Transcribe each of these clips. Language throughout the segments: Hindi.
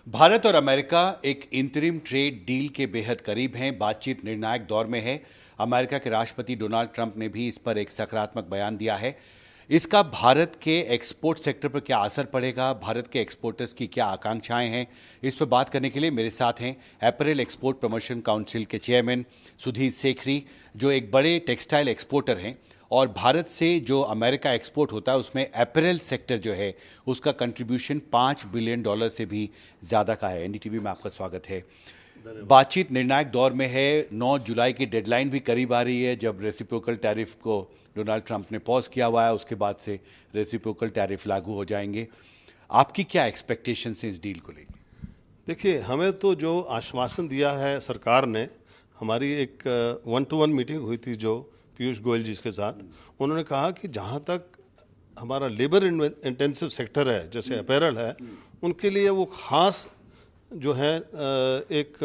भारत और अमेरिका एक इंटरिम ट्रेड डील के बेहद करीब हैं। बातचीत निर्णायक दौर में है। अमेरिका के राष्ट्रपति डोनाल्ड ट्रंप ने भी इस पर एक सकारात्मक बयान दिया है। इसका भारत के एक्सपोर्ट सेक्टर पर क्या असर पड़ेगा, भारत के एक्सपोर्टर्स की क्या आकांक्षाएं हैं, इस पर बात करने के लिए मेरे साथ हैं अपैरल एक्सपोर्ट प्रमोशन काउंसिल के चेयरमैन सुधीर सेखरी, जो एक बड़े टेक्सटाइल एक्सपोर्टर हैं और भारत से जो अमेरिका एक्सपोर्ट होता है उसमें अपैरल सेक्टर जो है उसका कंट्रीब्यूशन $5 बिलियन से भी ज़्यादा का है। एनडीटीवी में आपका स्वागत है। बातचीत निर्णायक दौर में है। 9 जुलाई की डेडलाइन भी करीब आ रही है, जब रेसिप्रोकल टैरिफ को डोनाल्ड ट्रंप ने पॉज किया हुआ है। उसके बाद से रेसिप्रोकल टैरिफ लागू हो जाएंगे। आपकी क्या एक्सपेक्टेशन है इस डील को लेकर? देखिए, हमें तो जो आश्वासन दिया है सरकार ने, हमारी एक 1-to-1 मीटिंग हुई थी जो पीयूष गोयल जी के साथ, उन्होंने कहा कि जहाँ तक हमारा लेबर इंटेंसिव सेक्टर है, जैसे अपैरल है, उनके लिए वो खास जो है एक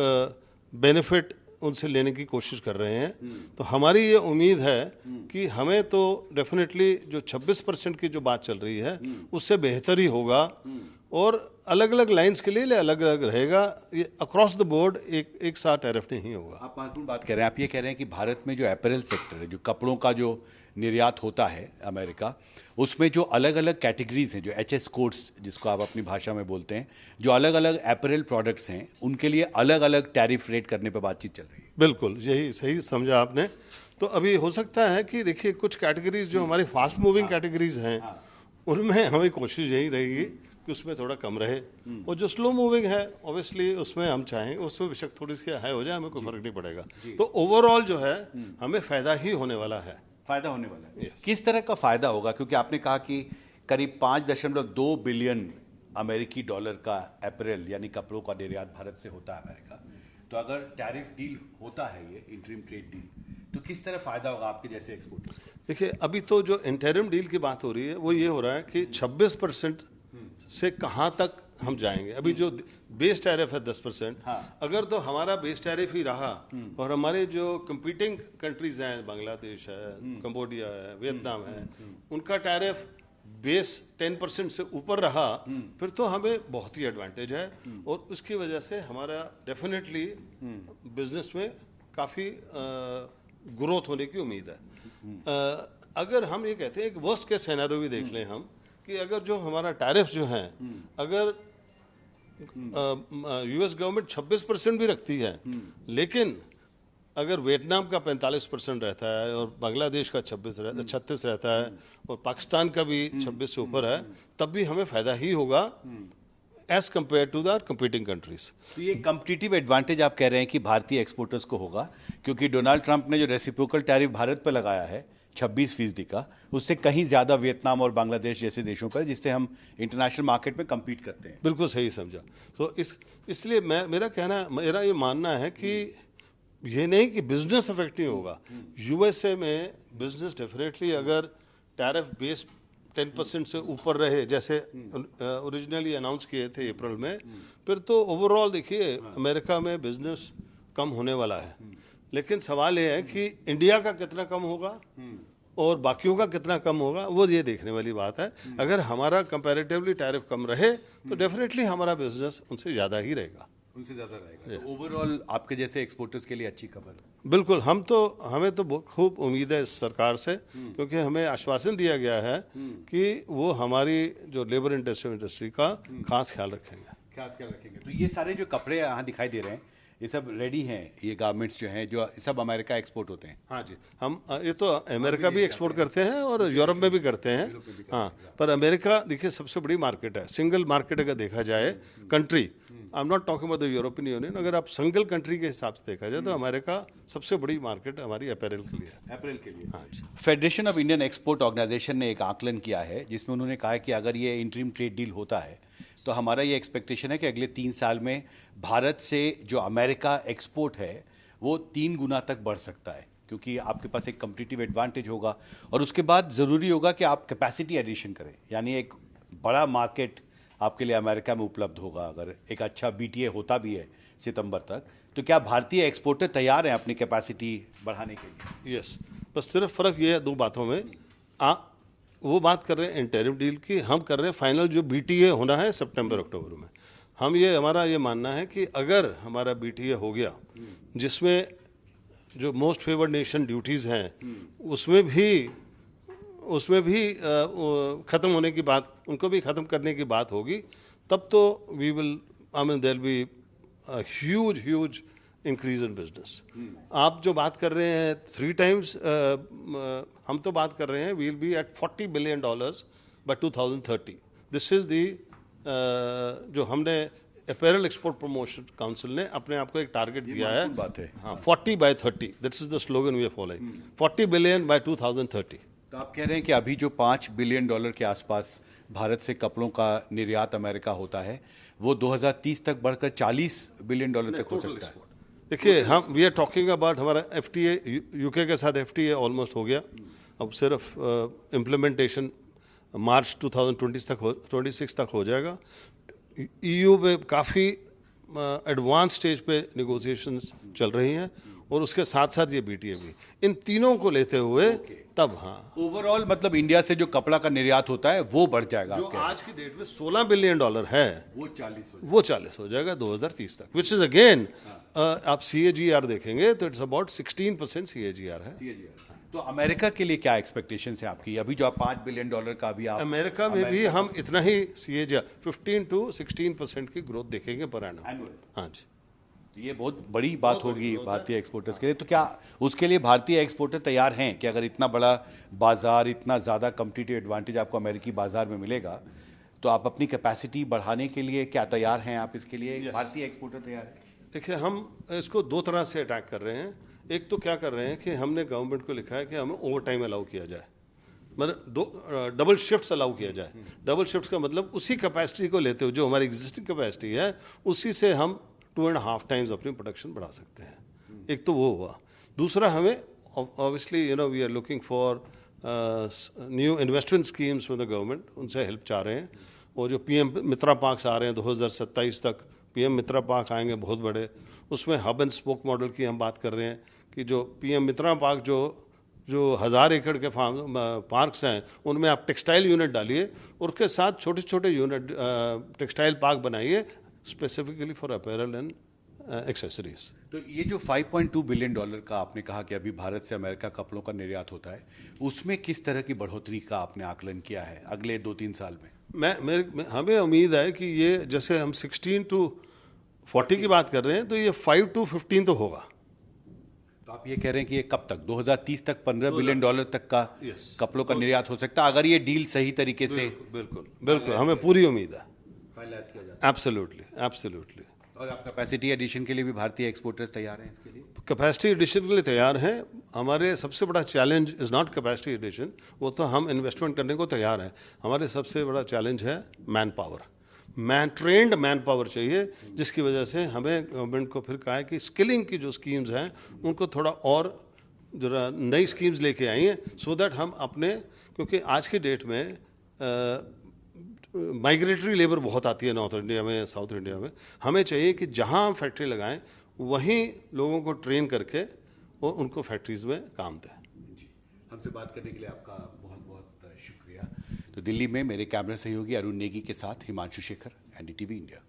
बेनिफिट उनसे लेने की कोशिश कर रहे हैं। तो हमारी ये उम्मीद है कि हमें तो डेफिनेटली जो 26% की जो बात चल रही है उससे बेहतर ही होगा, और अलग अलग लाइंस के लिए अलग अलग रहेगा। ये अक्रॉस द बोर्ड एक साथ टैरिफ नहीं होगा। आप महत्वपूर्ण बात कह रहे हैं। आप ये कह रहे हैं कि भारत में जो अपैरल सेक्टर है, जो कपड़ों का जो निर्यात होता है अमेरिका, उसमें जो अलग अलग कैटेगरीज हैं, जो HS कोड्स जिसको आप अपनी भाषा में बोलते हैं, जो अलग अलग अपैरल प्रोडक्ट्स हैं, उनके लिए अलग अलग टैरिफ रेट करने पर बातचीत चल रही है। बिल्कुल, यही सही समझा आपने। तो अभी हो सकता है कि देखिए, कुछ कैटेगरीज जो हमारी फास्ट मूविंग कैटेगरीज हैं, उनमें हमें कोशिश यही रहेगी कि उसमें थोड़ा कम रहे, और जो स्लो मूविंग है ऑब्वियसली उसमें हम चाहें उसमें बेशक थोड़ी सी हाई हो जाए, हमें कोई फर्क नहीं पड़ेगा। तो ओवरऑल जो है हमें फ़ायदा ही होने वाला है। फायदा होने वाला है। किस तरह का फायदा होगा? क्योंकि आपने कहा कि करीब 5.2 बिलियन अमेरिकी डॉलर का अपैरल यानी कपड़ों का निर्यात भारत से होता है अमेरिका। तो अगर टैरिफ डील होता है, ये इंटरिम ट्रेड डील, तो किस तरह फायदा होगा आपके जैसे एक्सपोर्टर? देखिए, अभी तो जो इंटरिम डील की बात हो रही है वो ये हो रहा है कि 26% से कहाँ तक हम जाएंगे। अभी जो बेस टैरिफ है 10%, अगर तो हमारा बेस टैरिफ ही रहा और हमारे जो कंपीटिंग कंट्रीज हैं, बांग्लादेश है, कंबोडिया है, वियतनाम है, उनका टैरिफ बेस 10% से ऊपर रहा, फिर तो हमें बहुत ही एडवांटेज है, और उसकी वजह से हमारा डेफिनेटली बिजनेस में काफ़ी ग्रोथ होने की उम्मीद है। अगर हम ये कहते हैं एक वर्स्ट केस सिनेरियो भी देख लें हम, कि अगर जो हमारा टैरिफ जो है, अगर US गवर्नमेंट 26% भी रखती है, लेकिन अगर वियतनाम का 45% रहता है और बांग्लादेश का 36 रहता है और पाकिस्तान का भी 26 से ऊपर है, तब भी हमें फ़ायदा ही होगा as compare to the competing countries. तो ये कम्पिटिटिव एडवांटेज आप कह रहे हैं कि भारतीय एक्सपोर्टर्स को होगा, क्योंकि डोनाल्ड ट्रंप ने जो रेसिप्रोकल टैरिफ भारत पर लगाया है 26% का, उससे कहीं ज़्यादा वियतनाम और बांग्लादेश जैसे देशों पर, जिससे हम इंटरनेशनल मार्केट में कम्पीट करते हैं। बिल्कुल सही समझा। तो इसलिए मेरा ये मानना है कि ये नहीं कि बिजनेस अफेक्ट नहीं होगा। USA में बिजनेस डेफिनेटली अगर टैरिफ बेस 10% से ऊपर रहे, जैसे ओरिजिनली अनाउंस किए थे अप्रैल में, फिर तो ओवरऑल देखिए अमेरिका में बिजनेस कम होने वाला है। लेकिन सवाल ये है कि इंडिया का कितना कम होगा और बाकियों का कितना कम होगा, वो ये देखने वाली बात है। अगर हमारा कंपैरेटिवली टैरिफ कम रहे तो डेफिनेटली हमारा बिजनेस उनसे ज़्यादा ही रहेगा। उनसे ज़्यादा रहेगा। तो ओवरऑल आपके जैसे एक्सपोर्टर्स के लिए अच्छी खबर है। बिल्कुल, हमें तो खूब उम्मीद है इस सरकार से, क्योंकि हमें आश्वासन दिया गया है कि वो हमारी जो लेबर इंटेंसिव इंडस्ट्री का खास ख्याल रखेंगे। तो ये सारे जो कपड़े यहाँ दिखाई दे रहे हैं, ये सब रेडी हैं, ये गारमेंट्स जो हैं, जो सब अमेरिका एक्सपोर्ट होते हैं। हाँ जी, हम ये तो अमेरिका भी एक्सपोर्ट करते हैं और यूरोप में भी करते हैं। हाँ, पर अमेरिका देखिए सबसे बड़ी मार्केट है। सिंगल मार्केट अगर देखा जाए country, I am not talking about the European union, अगर आप सिंगल कंट्री के हिसाब से देखा जाए तो अमेरिका सबसे बड़ी मार्केट हमारी अपैरल के लिए। हाँ जी। Federation of Indian export organisation ने एक आकलन किया है, जिसमें उन्होंने कहा है कि अगर ये इंटरिम ट्रेड डील होता है तो हमारा ये एक्सपेक्टेशन है कि अगले 3 साल में भारत से जो अमेरिका एक्सपोर्ट है वो 3 गुना तक बढ़ सकता है, क्योंकि आपके पास एक कम्पिटिटिव एडवांटेज होगा। और उसके बाद ज़रूरी होगा कि आप कैपेसिटी एडिशन करें, यानी एक बड़ा मार्केट आपके लिए अमेरिका में उपलब्ध होगा। अगर एक अच्छा BTA होता भी है सितंबर तक, तो क्या भारतीय एक्सपोर्टर तैयार हैं अपनी कैपेसिटी बढ़ाने के लिए? यस, बस सिर्फ फ़र्क ये है 2 बातों में। वो बात कर रहे हैं इंटरिम डील की, हम कर रहे हैं फाइनल जो BTA होना है सितंबर अक्टूबर में। हमारा ये मानना है कि अगर हमारा BTA हो गया, जिसमें जो मोस्ट फेवर्ड नेशन ड्यूटीज़ हैं उसमें भी ख़त्म होने की बात, उनको भी ख़त्म करने की बात होगी, तब तो we will, I mean there be huge increase in business. आप जो बात कर रहे हैं 3 टाइम्स, हम तो बात कर रहे हैं we will be at $40 billion by 2030। This is the जो हमने अपैरल एक्सपोर्ट प्रमोशन काउंसिल ने अपने आप को एक टारगेट दिया है, बात है। हाँ, 40 by 30, this is the slogan we are following, 40 billion by 2030। तो आप कह रहे हैं कि अभी जो $5 बिलियन के आसपास भारत से कपड़ों का निर्यात अमेरिका होता है, वो 2030 तक बढ़कर $40 बिलियन तक हो सकता है। देखिए, हम वी आर टॉकिंग अबाउट हमारा FTA, UK के साथ FTA ऑलमोस्ट हो गया, अब सिर्फ इम्प्लीमेंटेशन मार्च 2026 तक हो जाएगा। EU पे काफ़ी एडवांस स्टेज पे नेगोशिएशंस चल रही हैं, और उसके साथ साथ ये BTA भी, इन तीनों को लेते हुए तब हाँ, ओवरऑल मतलब इंडिया से जो कपड़ा का निर्यात होता है वो बढ़ जाएगा। जो आज की डेट में $16 बिलियन है वो 40 वो 40 हो जाएगा 2030 तक, विच इज अगेन, आप CAGR देखेंगे तो इट्स अबाउट 16% CAGR है। तो अमेरिका के लिए क्या एक्सपेक्टेशन है आपकी? अभी जो आप $5 बिलियन का अभी आप अमेरिका में भी हम इतना ही CAGR 15 to 16% की ग्रोथ देखेंगे पर एनम। हाँ जी, तो ये बहुत बड़ी बात होगी भारतीय एक्सपोर्टर्स के लिए। तो क्या उसके लिए भारतीय एक्सपोर्टर तैयार हैं कि अगर इतना बड़ा बाजार, इतना ज़्यादा कम्पिटिटिव एडवांटेज आपको अमेरिकी बाजार में मिलेगा, तो आप अपनी कैपेसिटी बढ़ाने के लिए क्या तैयार हैं आप? इसके लिए भारतीय एक्सपोर्टर तैयार है? देखिए, हम इसको 2 तरह से अटैक कर रहे हैं। एक तो क्या कर रहे हैं कि हमने गवर्नमेंट को लिखा है कि हमें ओवर टाइम अलाउ किया जाए, मतलब डबल शिफ्ट्स अलाउ किया जाए। डबल शिफ्ट का मतलब उसी कैपेसिटी को लेते हुए, जो हमारी एग्जिस्टिंग कैपेसिटी है, उसी से हम 2.5 टाइम्स अपनी प्रोडक्शन बढ़ा सकते हैं। एक तो वो हुआ। दूसरा, हमें obviously we are looking for new investment schemes from the government, उनसे हेल्प चाह रहे हैं। और जो PM मित्रा पार्क्स आ रहे हैं 2027 तक, PM मित्रा पार्क आएंगे बहुत बड़े, उसमें हब एंड स्पोक मॉडल की हम बात कर रहे हैं कि जो PM मित्रा पार्क जो 1000 एकड़ के पार्क्स हैं, उनमें आप टेक्सटाइल यूनिट डालिए, और उसके साथ छोटे छोटे यूनिट टेक्सटाइल पार्क बनाइए specifically for apparel and accessories. तो ये जो $5.2 बिलियन का आपने कहा कि अभी भारत से अमेरिका कपड़ों का निर्यात होता है, उसमें किस तरह की बढ़ोतरी का आपने आकलन किया है अगले 2-3 साल में? हमें उम्मीद है कि ये, जैसे हम 16 to 40 की बात कर रहे हैं, तो ये 5 to 15 तो होगा। तो आप ये कह रहे हैं कि ये कब तक, 2030 तक $15 बिलियन तक का Yes. कपड़ों का निर्यात हो सकता है, अगर ये डील सही तरीके से बिल्कुल हमें पूरी उम्मीद है। फाइनलाइज किया जाता एब्सोल्युटली। है। और आप कैपेसिटी एडिशन के लिए भी भारतीय एक्सपोर्टर्स तैयार हैं इसके लिए? कैपेसिटी एडिशन के लिए तैयार हैं। हमारे सबसे बड़ा challenge is not capacity addition, वो तो हम इन्वेस्टमेंट करने को तैयार हैं। हमारे सबसे बड़ा चैलेंज है man power, trend man power चाहिए, जिसकी वजह से हमें गवर्नमेंट को फिर कहा है कि स्किलिंग की जो स्कीम्स हैं उनको थोड़ा और जरा नई स्कीम्स लेके आई हैं, सो दैट हम अपने, क्योंकि आज की डेट में माइग्रेटरी लेबर बहुत आती है नॉर्थ इंडिया में, साउथ इंडिया में। हमें चाहिए कि जहाँ हम फैक्ट्री लगाएं वहीं लोगों को ट्रेन करके और उनको फैक्ट्रीज में काम दें। जी, हमसे बात करने के लिए आपका बहुत बहुत शुक्रिया। तो दिल्ली में मेरे कैमरा सहयोगी अरुण नेगी के साथ हिमांशु शेखर, NDTV इंडिया।